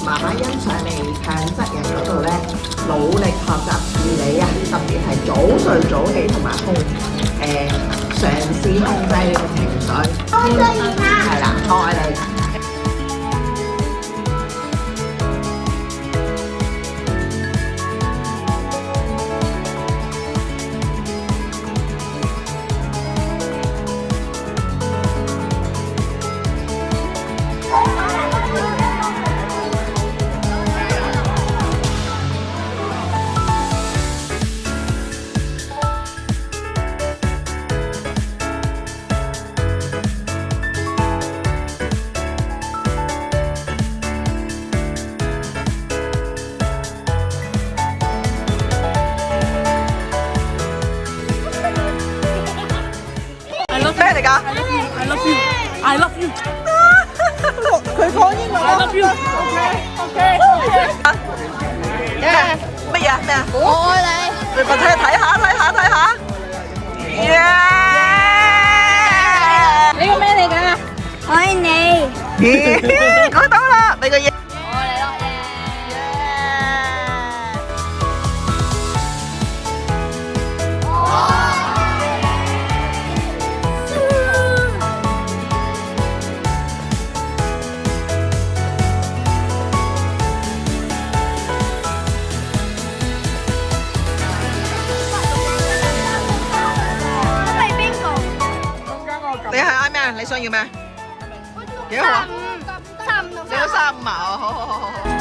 媽媽欣賞你強責人嗰度咧，努力學習自理啊，特別係早睡早起同埋嘗試控制你嘅情緒。我最熱啦！係啦，愛你。咩嚟㗎 I love you. I love you. 佢講英文 I love you. OK. 乜嘢咩啊？我愛你。你咪睇下。你個咩嚟㗎？愛你。咦，講到啦，你個嘢。我愛你咯。你係嗌咩啊？你想要咩？幾號啊？三五。你要35啊？好。